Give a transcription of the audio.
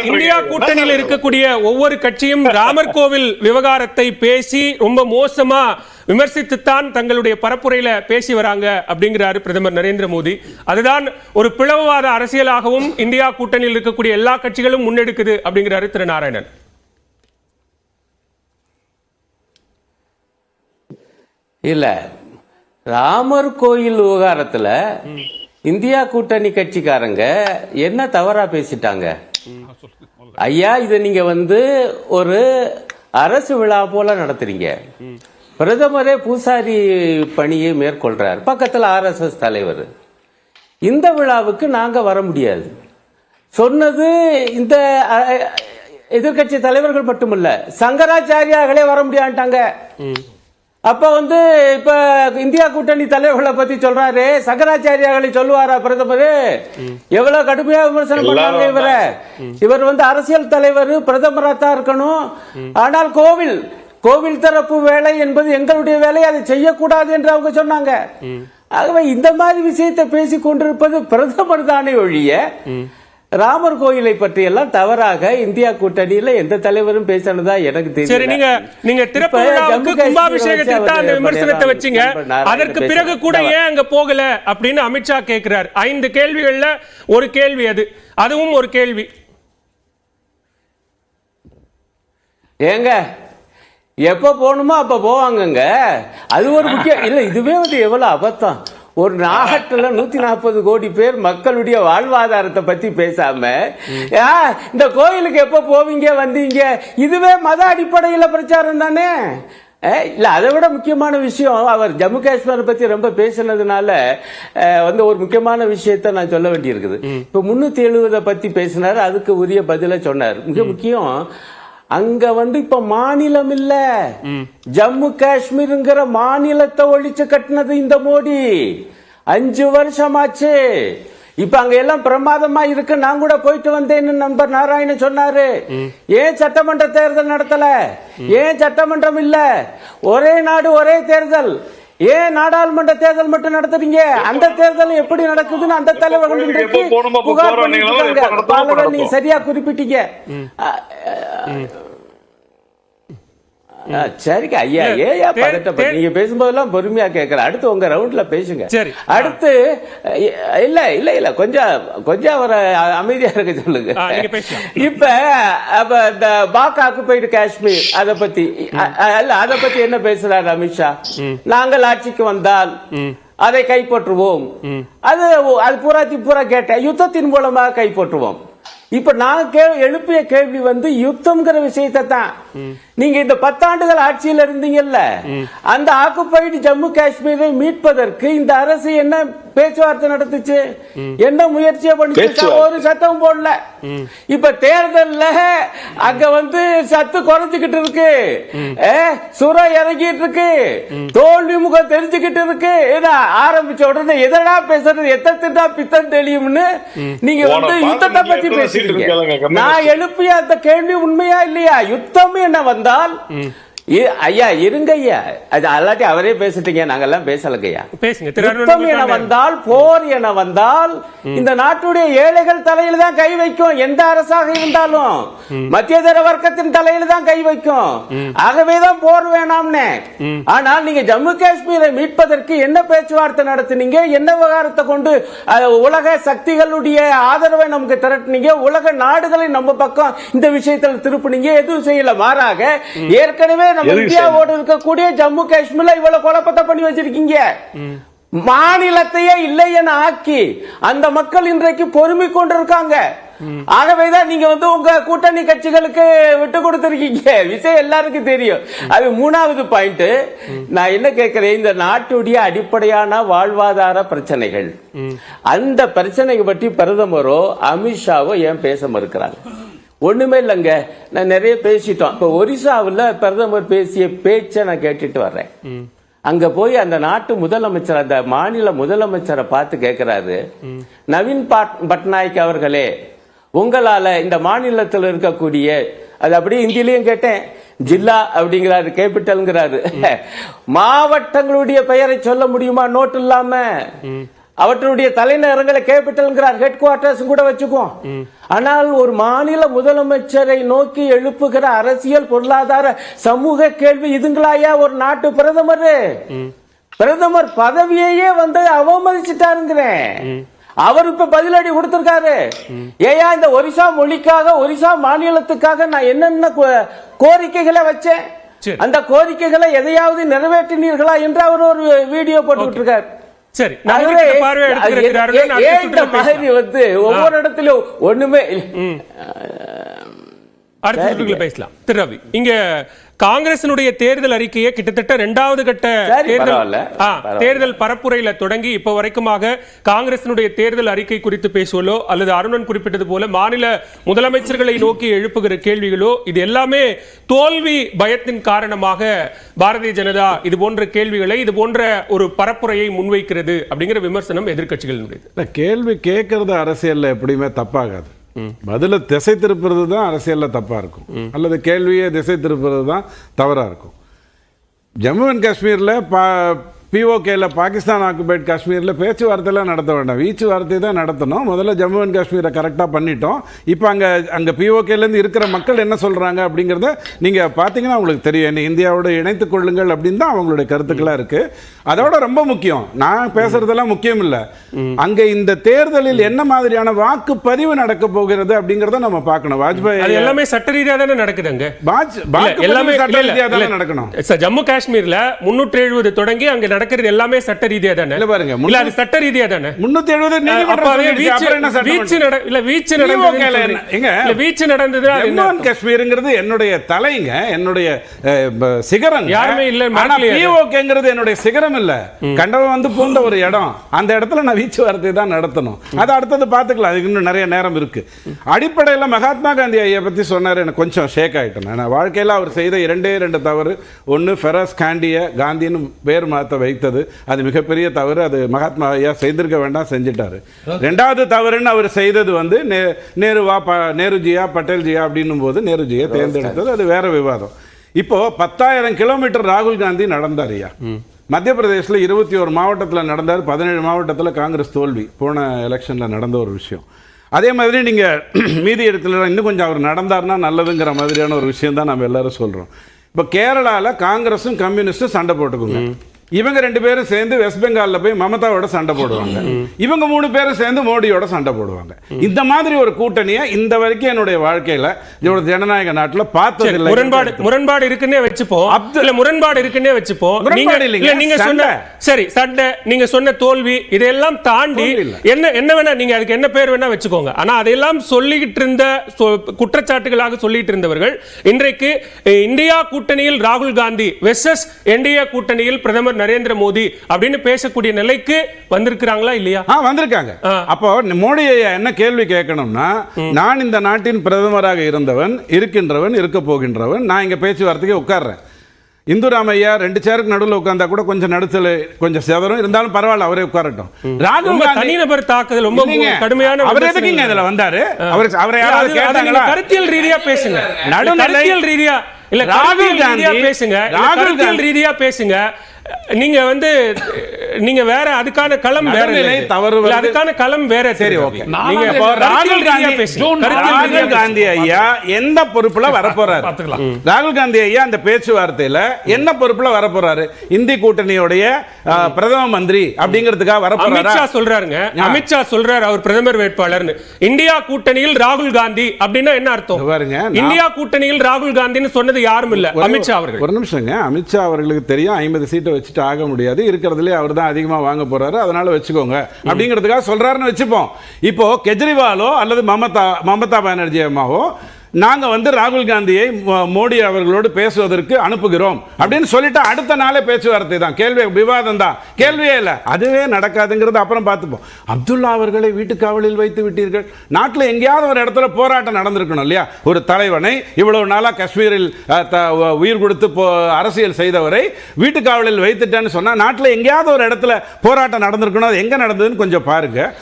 India கூட்டணியில் இருக்கக்கூடிய ஒவ்வொரு கட்சியும் ராமர் கோவில் விவகாரத்தை பேசி ரொம்ப மோசமா விமர்சித்துத்தான் தங்களுடைய பரப்புரையில பேசி வராங்க அப்படிங்கிறாரு பிரதமர் நரேந்திர மோடி. அதுதான் ஒரு பிளவுவாத அரசியலாகவும் இந்தியா கூட்டணியில் இருக்கக்கூடிய எல்லா கட்சிகளும் முன்னெடுக்குது அப்படிங்கிறாரு திரு நாராயணன். இல்ல, ராமர் கோயில் விவகாரத்துல இந்தியா கூட்டணி கட்சிக்காரங்க என்ன தவறா பேசிட்டாங்க? ஐயா, இதை நீங்க ஒரு அரசு விழா போல நடத்துறீங்க. பிரதமரே பூசாரி பணியை மேற்கொள்றார், பக்கத்தில் RSS தலைவர். இந்த விழாவுக்கு நாங்க வர முடியாது சொன்னது இந்த எதிர்கட்சி தலைவர்கள் மட்டுமல்ல, சங்கராச்சாரியார்களே வர முடியாட்டாங்க. அப்ப இப்ப இந்தியா கூட்டணி தலைவர்களை பத்தி சொல்றாரு, சங்கராச்சாரியார்களை சொல்லுவாரா பிரதமர்? எவ்வளவு கடுமையா விமர்சனம் பண்ணாங்க இவர் அரசியல் தலைவர், பிரதமரா தான் இருக்கணும். ஆனால் கோவில் தரப்பு வேலை என்பது எங்களுடைய வேலை, அதை செய்யக்கூடாது என்று அவங்க சொன்னாங்க. ஆகவே இந்த மாதிரி விஷயத்தை பேசிக் கொண்டிருப்பது பிரதமர் தானே ஒழிய ராமர் கோயிலை பற்றி எல்லாம் தவறாக இந்தியா கூட்டணியில எந்த தலைவரும் பேசினதா எனக்கு தெரியும். நீங்க திறப்பு விழாவுக்கு கும்பாபிஷேகத்துக்கு தான் அந்த விமர்சனத்தை வச்சீங்க, அதற்கு பிறகு கூட ஏன் அங்க போகல அப்படின்னு அமித்ஷா கேட்கிறார். 5 கேள்விகள்ல ஒரு கேள்வி அதுவும் ஒரு கேள்வி. ஏங்க எப்ப போகணுமோ அப்ப போவாங்க, அது ஒரு முக்கியம் இல்ல. இதுவே எவ்வளவு அபத்தம். ஒரு நாட்டுல 140 கோடி பேர் மக்களுடைய வாழ்வாதாரத்தை பத்தி பேசாம இந்த கோயிலுக்கு எப்ப போவீங்க வந்தீங்க, இதுவே மத அடிப்படையில பிரச்சாரம் தானே. இல்ல, அதை விட முக்கியமான விஷயம், அவர் ஜம்மு காஷ்மீரை பத்தி ரொம்ப பேசினதுனால ஒரு முக்கியமான விஷயத்த நான் சொல்ல வேண்டியிருக்குது. இப்ப 370 பத்தி பேசினாரு, அதுக்கு உரிய பதில சொன்னார். மிக முக்கியம், அங்க இப்ப மாநிலம் இல்ல, ஜம்மு காஷ்மீர்ங்கிற மாநிலத்தை ஒழிச்சு கட்டினது இந்த மோடி. 5 வருஷமாச்சு. இப்ப அங்க எல்லாம் பிரமாதமா இருக்கு. நான் கூட போயிட்டு வந்தேன்னு நண்பர் நாராயணன் சொன்னாரு. ஏன் சட்டமன்ற தேர்தல் நடத்தல? ஏன் சட்டமன்றம் இல்ல? ஒரே நாடு ஒரே தேர்தல். ஏன் நாடாளுமன்ற தேர்தல் மட்டும் நடத்துறீங்க? அந்த தேர்தல் எப்படி நடக்குதுன்னு அந்த தலைவர்கள் இன்றைக்கு புகார் பண்ணிட்டு, நீங்க சரியா குறிப்பிட்டீங்க. சரிங்க ஐயா, ஏயா பதட்டப்பட்டு நீங்க பேசும்போதெல்லாம் பொறுமையா கேட்கற. அடுத்து உங்க ரவுண்ட்ல பேசுங்க. அடுத்து இல்ல இல்ல இல்ல கொஞ்சம் அவரை அமைதியா இருக்க சொல்லுங்க. இப்ப இந்த பாக் ஆக்குபைடு காஷ்மீர் அதை பத்தி என்ன பேசுறாரு அமித்ஷா? நாங்கள் ஆட்சிக்கு வந்தால் அதை கைப்பற்றுவோம். அது பூரா கேட்டேன், யுத்தத்தின் மூலமாக கைப்பற்றுவோம். இப்ப நான் எழுப்பிய கேள்வி யுத்தம்ங்கிற விஷயத்தை தான். நீங்க இந்த 10 ஆண்டுகள் ஆட்சியில் இருந்தீங்கல்ல, அந்த ஆக்குபைடு ஜம்மு காஷ்மீரை மீட்பதற்கு இந்த அரசு என்ன பேச்சுவார்த்தை நடத்துச்சு? என்ன முயற்சியை பண்ணிச்சு? ஒரு சத்தம் போடல. இப்ப தேர்தல்ல அங்க சத்து குறைஞ்சுக்கிட்டு இருக்கு, சுர இறங்கிட்டு இருக்கு, தோல்வி முகம் தெரிஞ்சுக்கிட்டு இருக்கு. ஆரம்பிச்ச உடனே எதனா பேசுறது, எத்தனை பித்தம் தெளியும்னு நீங்க யுத்தத்தை பத்தி பேசுறீங்க. நான் எழுப்பிய அந்த கேள்வி உண்மையா இல்லையா? யுத்தம் என்ன வந்தால் ஐயா இருங்க ஐயா, அது அல்லாட்டி அவரே பேசிட்டீங்க, நாங்கெல்லாம் பேசலங்கய்யா. யுத்தம் என வந்தால், போர் என வந்தால் இந்த நாட்டுடைய ஏழைகள் தலையில தான் கை வைக்கும். எந்த அரசாக இருந்தாலும் மத்தியதர வர்க்கத்தின் தலையில தான் கை வைக்கும். ஆகவேதான் போர் வேணாம்னு. ஆனால் நீங்க ஜம்மு காஷ்மீரை மீட்பதற்கு என்ன பேச்சுவார்த்தை நடத்தினீங்க? என்ன விவகாரத்தை கொண்டு உலக சக்திகளுடைய ஆதரவை நமக்கு திரட்டினீங்க? உலக நாடுகளை நம்ம பக்கம் இந்த விஷயத்தில் திருப்பினீங்க? எதுவும் செய்யல. மாறாக ஏற்கனவே நம்ம இந்தியாவோடு இருக்கக்கூடிய ஜம்மு காஷ்மீர்ல இவ்வளவு குழப்பத்தை பண்ணி வச்சிருக்கீங்க. மாநிலத்தையே இல்லை என ஆக்கி அந்த மக்கள் இன்றைக்கு பொறுமை கொண்டிருக்காங்க. ஆகவேதான் நீங்க உங்க கூட்டணி கட்சிகளுக்கு விட்டு கொடுத்திருக்கீங்க. விஷயம் எல்லாருக்கும் தெரியும். அது 3வது பாயிண்ட். நான் என்ன கேட்கிறேன், இந்த நாட்டுடைய அடிப்படையான வாழ்வாதார பிரச்சனைகள், அந்த பிரச்சனையை பற்றி பிரதமரோ அமித்ஷாவோ ஏன் பேச மறுக்கிறாங்க? ஒண்ணுமே இல்லைங்க, நான் நிறைய பேசிட்டோம். இப்ப ஒரிசாவில் பிரதமர் பேசிய பேச்சை நான் கேட்டுட்டு வர்றேன். அங்க போய் அந்த நாட்டு முதலமைச்சர், அந்த மாநில முதலமைச்சரை பார்த்து கேட்கிறாரு, நவீன் பட்நாயக் அவர்களே, உங்களால இந்த மாநிலத்தில் இருக்கக்கூடிய, அது அப்படியே இந்தியிலையும் கேட்டேன், ஜில்லா அப்படிங்கிறாரு, கேபிட்டல்ங்கிறாரு, மாவட்டங்களுடைய பெயரை சொல்ல முடியுமா நோட்டு இல்லாம? அவற்றுடைய தலைநகரங்களை கேபிட்டல்ங்கிறார், ஹெட் குவார்டர்ஸ் கூட வச்சுக்குவோம். ஆனால் ஒரு மாநில முதலமைச்சரை நோக்கி எழுப்புகிற அரசியல், பொருளாதார, சமூக கேள்வி இதுங்களாயா ஒரு நாட்டு பிரதமர்? பிரதமர் பதவியையே வந்து அவமதிச்சுட்டாருங்கிறேன். அவர் இப்ப பதிலடி கொடுத்திருக்காரு. ஏயா இந்த ஒரிசா மொழிக்காக, ஒரிசா மாநிலத்துக்காக நான் என்னென்ன கோரிக்கைகளை வச்சேன், அந்த கோரிக்கைகளை எதையாவது நிறைவேற்றினீர்களா என்று அவர் ஒரு வீடியோ போட்டுக்கிட்டு இருக்காரு. சரி, வந்து ஒவ்வொரு இடத்திலும் ஒண்ணுமே அடுத்த பேசலாம். திரு ரவி, இங்க காங்கிரசினுடைய தேர்தல் அறிக்கையை கிட்டத்தட்ட 2வது கட்ட தேர்தல் பரப்புரையில தொடங்கி இப்ப வரைக்குமாக காங்கிரசினுடைய தேர்தல் அறிக்கை குறித்து பேசுவதோ அல்லது அருணன் குறிப்பிட்டது போல மாநில முதலமைச்சர்களை நோக்கி எழுப்புகிற கேள்விகளோ இது எல்லாமே தோல்வி பயத்தின் காரணமாக பாரதிய ஜனதா இது போன்ற கேள்விகளை, இது போன்ற ஒரு பரப்புரையை முன்வைக்கிறது அப்படிங்கிற விமர்சனம் எதிர்க்கட்சிகள். கேள்வி கேட்கறது அரசியல்ல எப்படியுமே தப்பாகாது. பதில திசை திருப்புறது தான் அரசியல்ல தப்பா இருக்கும், அல்லது கேள்வியை திசை திருப்புறது தான் தவறா இருக்கும். ஜம்மு அண்ட் காஷ்மீர்ல பிஓகேல, பாகிஸ்தான் ஆக்குபைட் காஷ்மீர்ல பேச்சுவார்த்தைலாம் நடத்த வேண்டாம், வீச்சுவார்த்தை தான் நடத்தணும். முதல்ல ஜம்மு அண்ட் காஷ்மீரை கரெக்டாக பண்ணிட்டோம். இப்போ அங்கே பிஓகேலேருந்து இருக்கிற மக்கள் என்ன சொல்கிறாங்க அப்படிங்கிறத நீங்கள் பார்த்தீங்கன்னா உங்களுக்கு தெரியும். இந்தியாவோட இணைத்துக் கொள்ளுங்கள் அப்படின்னு தான் அவங்களுடைய கருத்துக்களாக இருக்குது. அதோட ரொம்ப முக்கியம், நான் பேசுறதெல்லாம் முக்கியம் இல்லை, அங்கே இந்த தேர்தலில் என்ன மாதிரியான வாக்குப்பதிவு நடக்க போகிறது அப்படிங்கிறத நம்ம பார்க்கணும். வாஜ்பாய் எல்லாமே சட்ட ரீதியாக தானே நடக்குதுங்க, எல்லாமே சட்ட ரீதியாக தானே நடக்கணும். ஜம்மு காஷ்மீரில் 370 தொடங்கி அங்கே நடக்கிறது எல்லாமே சட்ட ரீதியா தானே? இல்ல பாருங்க, இல்ல அது சட்ட ரீதியா தானே? 370 வீச்சு நடந்தது. ஜம்மு அண்ட் காஷ்மீர்ங்கிறது என்னுடைய தலைங்க, என்னுடைய சிகரம். யாருமே இல்ல, ஆனா பிஓகேங்கிறது என்னுடைய சிகரம் இல்ல, கண்டவன் வந்து பூந்த ஒரு இடம். அந்த இடத்துல நான் வீச்சு வார்த்தை தான் நடத்தணும். அது அடுத்தது பாத்துக்கலாம், அதுக்கு இன்னும் நிறைய நேரம் இருக்கு. அடிப்படையில் மகாத்மா காந்தி ஐயா பத்தி சொன்னாரு, எனக்கு கொஞ்சம் ஷேக் ஆயிட்டேன். நான் வாழ்க்கையில அவர் செய்த 2 தவறு. ஒன்னு ஃபெரஸ் காண்டிய காந்தின்னு பேர் மாத்த வைத்தது, அது மிகப்பெரிய தவறு. அது மகாத்மா ஐயா செய்திருக்க வேண்டாம், செஞ்சிட்டாரு. 2வது தவறுன்னு அவர் செய்தது வந்து நேருவா நேருஜியா பட்டேல்ஜியா அப்படின்னும் போது நேருஜியை தேர்ந்தெடுத்தது, அது வேற விவாதம். இப்போ 10,000 கிலோமீட்டர் ராகுல் காந்தி நடந்தார் ஐயா. மத்திய பிரதேசில் 21 மாவட்டத்தில் நடந்தார், 17 மாவட்டத்தில் காங்கிரஸ் தோல்வி. போன எலெக்ஷனில் நடந்த ஒரு விஷயம். அதே மாதிரி நீங்கள் மீதி இடத்துல இன்னும் கொஞ்சம் அவர் நடந்தார்னா நல்லதுங்கிற மாதிரியான ஒரு விஷயம் தான் நம்ம எல்லாரும் சொல்கிறோம். இப்போ கேரளாவில் காங்கிரஸும் கம்யூனிஸ்டும் சண்டை போட்டுக்கோங்க. இவங்க 2 பேரும் சேர்ந்து வெஸ்ட் பெங்கால்ல போய் மமதாவோட சண்டை போடுவாங்க. இவங்க 3 பேரும் சேர்ந்து மோடியோட சண்டை போடுவாங்க. இந்த மாதிரி ஒரு கூட்டணியை இந்த வரைக்கும் என்னுடைய வாழ்க்கையில ஜனநாயக நாட்டில் பார்த்ததில்லை. முரண்பாடு இருக்குன்னே வச்சுப்போம். முரண்பாடு இருக்குன்னே வச்சுப்போம். நீங்க சொன்ன சரி சண்டை, நீங்க சொன்ன தோல்வி, இதெல்லாம் தாண்டி என்ன வேணா நீங்க அதுக்கு என்ன பேர் வேணா வச்சுக்கோங்க. ஆனா அதையெல்லாம் சொல்லிட்டு இருந்த குற்றச்சாட்டுகளாக சொல்லிட்டு இருந்தவர்கள் இன்றைக்கு இந்தியா கூட்டணியில் ராகுல் காந்தி வெர்சஸ் என்டிஏ கூட்டணியில் பிரதமர் நரேந்திர மோடி அப்படின்னு பேசக்கூடிய நிலைக்கு வந்திருக்கிறாங்களா இல்லையா? வந்திருக்காங்க. அப்போ மோடி என்ன கேள்வி கேட்கணும்னா, நான் இந்த நாட்டின் பிரதமராக இருக்கின்றவன் இருக்க போகின்றவன், நான் இங்க பேச்சுவார்த்தைக்கு உட்கார்றேன். இந்துராமையா 2 சேருக்கு நடுவில் உட்கார்ந்தா கூட கொஞ்சம் நடுத்தல கொஞ்சம் சேதரும் இருந்தாலும் பரவாயில்ல, அவரே உட்காரட்டும். ராகுல் காந்தி தனிநபர் தாக்குதல் ரொம்ப கடுமையான. அவர் எதுக்குங்க இதுல வந்தாரு? அவரை யாராவது கேட்டாங்களா? கருத்தியல் ரீதியா பேசுங்க, கருத்தியல் ரீதியா இல்ல, ராகுல் காந்தி பேசுங்க, கருத்தியல் ரீதியா பேசுங்க. நீங்க வந்து நீங்க வேற அதுக்கான களம் வேற, அதுக்கான களம் வேற. சரி, ஓகே. நீங்க ராகுல் காந்தி ஐயா எந்த பொறுப்புல வரப்போறாரு? ராகுல் காந்தி ஐயா அந்த பேச்சுவார்த்தையில என்ன பொறுப்புல வரப்போறாரு? இந்தி கூட்டணியோடைய பிரதம மந்திரி அப்படிங்கிறதுக்காக வரப்போறாரு. அமித்ஷா சொல்றாருங்க, அமித்ஷா சொல்றாரு அவர் பிரதமர் வேட்பாளர்னு. இந்தியா கூட்டணியில் ராகுல் காந்தி அப்படின்னா என்ன அர்த்தம் பாருங்க? இந்தியா கூட்டணியில் ராகுல் காந்தின்னு சொன்னது யாரும் இல்ல, அமித்ஷா அவர்கள். ஒரு நிமிஷங்க, அமித்ஷா அவர்களுக்கு தெரியும் 50 சீட்டை வச்சுட்டு ஆக முடியாது, இருக்கிறதுலே அவர் தான் அதிகமா வாங்க போறாரு, அதனால வச்சுக்கோங்க அப்படிங்கிறதுக்காக சொல்றாருன்னு வச்சுப்போம். இப்போ கெஜ்ரிவாலோ அல்லது மமதா பானர்ஜி அம்மாவோ நாங்க வந்து ராகுல் காந்தியை மோடி அவர்களோடு பேசுவதற்கு அனுப்புகிறோம் அப்படின்னு சொல்லிட்டு அடுத்த நாளே பேச்சுவார்த்தை தான், கேள்வி விவாதம் தான், கேள்வியே இல்லை. அதுவே நடக்காதுங்கிறது அப்புறம் பார்த்துப்போம். அப்துல்லா அவர்களை வீட்டு காவலில் வைத்து விட்டீர்கள். நாட்டில் எங்கேயாவது ஒரு இடத்துல போராட்டம் நடந்திருக்கணும் இல்லையா? ஒரு தலைவனை இவ்வளவு நாளா காஷ்மீரில் உயிர் கொடுத்து அரசியல் செய்தவரை வீட்டு காவலில் வைத்துட்டேன்னு சொன்னா நாட்டில் எங்கேயாவது ஒரு இடத்துல போராட்டம் நடந்திருக்கணும். அது எங்க நடந்ததுன்னு கொஞ்சம் பாருங்க.